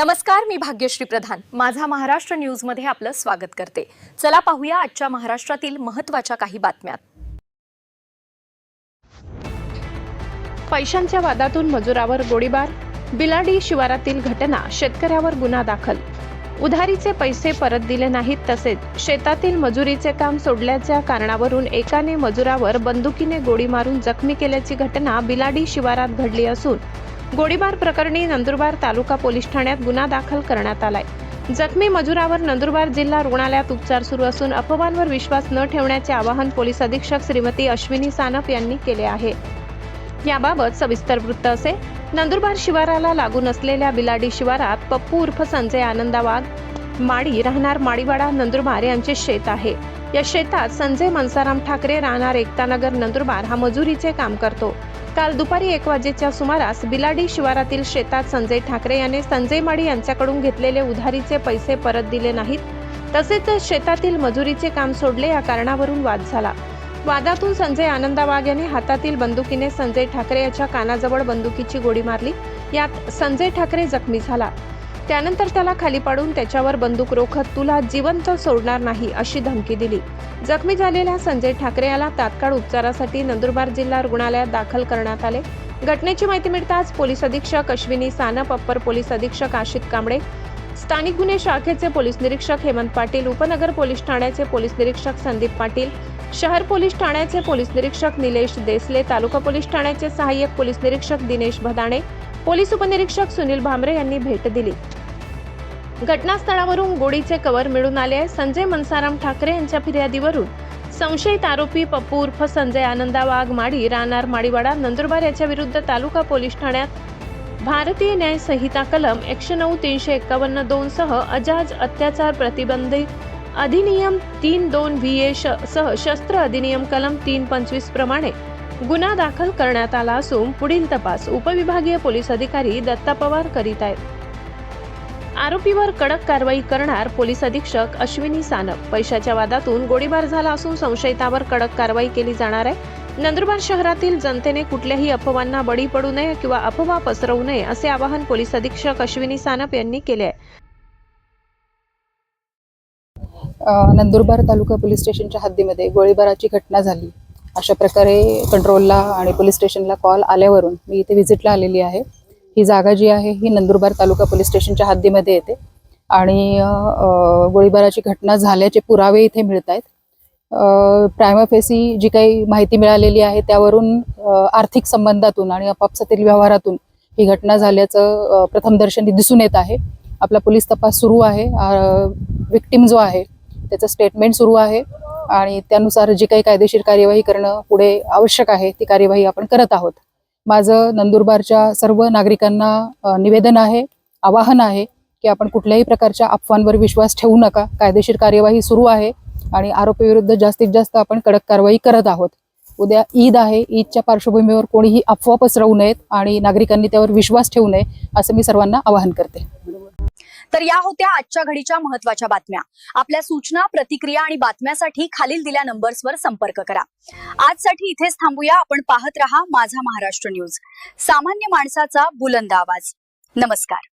नमस्कार, मी भाग्यश्री प्रधान माझा महाराष्ट्र न्यूज मध्ये आपलं स्वागत करते। चला पाहूया आजच्या महाराष्ट्रातील महत्त्वाच्या काही बातम्या। पैशांच्या वादातून मजुरावर गोळीबार, बिलाडी शिवारातील घटना, शेतकऱ्यावर गुन्हा दाखल। उधारीचे पैसे परत दिले नाहीत तसेच शेतातील मजुरीचे काम सोडल्याच्या कारणावरून एकाने मजुरावर बंदुकीने गोळी मारून जखमी केल्याची घटना बिलाडी शिवारात घडली असून गोळीबार प्रकरणी नंदुरबार तालुका पोलीस ठाण्यात गुन्हा दाखल करण्यात आलाय। जखमी मजुरावर नंदुरबार जिल्हा रुग्णालयात उपचार सुरू असून अफवांवर विश्वास न ठेवण्याचे आवाहन पोलीस अधीक्षक श्रीमती अश्विनी सानप यांनी केले आहे। याबाबत सविस्तर वृत्त असे। नंदुरबार शिवाराला लागून असलेल्या बिलाडी शिवारात पप्पू उर्फ संजय आनंदा वाघ माडी राहणार माडीवाडा नंदुरबार यांचे शेत आहे। या शेतात संजय मनसाराम ठाकरे राहणार एकतानगर नंदुरबार हा मजुरीचे काम करतो। काल दुपारी 1 वाजेच्या सुमारास बिलाडी शिवारातील शेतात संजय ठाकरे याने संजय माडी यांच्याकडून घेतलेले उधारीचे पैसे परत दिले नाहीत तसेच शेतातील मजुरीचे काम सोडले या कारणावरून वाद झाला। वादातून संजय आनंदा वाघ याने हातातील बंदुकीने संजय ठाकरे याच्या कानाजवळ बंदुकीची गोळी मारली। यात संजय ठाकरे जखमी झाला। त्यानंतर त्याला खाली पाडून त्याच्यावर बंदूक रोखत तुला जिवंत सोडणार नाही अशी धमकी दिली। जखमी झालेल्या संजय ठाकरे याला तात्काळ उपचारासाठी नंदुरबार जिल्हा रुग्णालयात दाखल करण्यात आले। घटनेची माहिती मिळताच पोलीस अधीक्षक अश्विनी सानप, अप्पर पोलीस अधीक्षक आशित कांबळे, स्थानिक गुन्हे शाखेचे पोलीस निरीक्षक हेमंत पाटील, उपनगर पोलीस ठाण्याचे पोलीस निरीक्षक संदीप पाटील, शहर पोलीस ठाण्याचे पोलीस निरीक्षक निलेश देसले, तालुका पोलीस ठाण्याचे सहाय्यक पोलीस निरीक्षक दिनेश भदाणे, पोलीस उपनिरीक्षक सुनील भामरे यांनी भेट दिली। घटनास्थळावरून गोळीचे कव्हर मिळून आले आहे। संजय मनसाराम ठाकरे यांच्या फिर्यादीवरून संशयित आरोपी पप्पू उर्फ संजय आनंदा वाघ माडी राहणार माडीवाडा नंदुरबार याच्या विरुद्ध तालुका पोलीस ठाण्यात भारतीय न्याय संहिता कलम 109-351-2 सह अजाज अत्याचार प्रतिबंधित अधिनियम 3(2) VA सह शस्त्र अधिनियम कलम 325 प्रमाणे गुन्हा दाखल करण्यात आला असून पुढील तपास उपविभागीय पोलीस अधिकारी दत्ता पवार करीत आहेत। आरोपीवर कडक कारवाई करणार पोलीस अधीक्षक अश्विनी सानप। पैशाच्या वादातून गोळीबार झाला असून संशयितावर कडक कारवाई केली जाणार आहे। नंदुरबार शहरातील जनतेने कुठल्याही अफवांना बळी पडू नये किंवा अफवा पसरवू नये असे आवाहन पोलीस अधीक्षक अश्विनी सानप यांनी केले आहे। नंदुरबार तालुका पोलीस स्टेशनच्या हद्दीमध्ये गोळीबाराची घटना झाली अशा प्रकारे कंट्रोलला आणि पोलीस स्टेशनला कॉल आल्यावरून मी इथे व्हिजिटला आलेली आहे। ही जागा जी आहे ही नंदुरबार तालुका पोलीस स्टेशनच्या हद्दीमध्ये येते आणि गोळीबाराची घटना झाल्याचे पुरावे इथे मिळत आहेत। प्रायमा फेसी जी काही माहिती मिळालेली आहे त्यावरून आर्थिक संबंधातून आणि आपापसातील व्यवहारातून ही घटना झाल्याचं प्रथमदर्शनी दिसून येत आहे। आपला पोलीस तपास सुरू आहे। विक्टिम जो आहे त्याचं स्टेटमेंट सुरू आहे आणि त्यानुसार जी काही कायदेशीर कार्यवाही करणं पुढे आवश्यक आहे ती कार्यवाही आपण करत आहोत। माझं नंदुरबारच्या सर्व नागरिकांना निवेदन आहे, आवाहन आहे की आपण कुठल्याही प्रकारच्या अफवांवर विश्वास ठेवू नका। कायदेशीर कार्यवाही सुरू आहे आणि आरोपीविरुद्ध जास्तीत जास्त आपण कडक कारवाई करत आहोत। उद्या ईद आहे, ईदच्या पार्श्वभूमीवर कोणीही अफवा पसरवू नयेत आणि नागरिकांनी त्यावर विश्वास ठेवू नये असं मी सर्वांना आवाहन करते। तर या होत्या आजच्या घडीच्या महत्त्वाच्या बातम्या। आपल्या सूचना, प्रतिक्रिया आणि बातम्यासाठी खालील दिल्या नंबर्सवर संपर्क करा। आजसाठी इथेच थांबूया। आपण पाहत रहा माझा महाराष्ट्र न्यूज, सामान्य माणसाचा बुलंद आवाज। नमस्कार।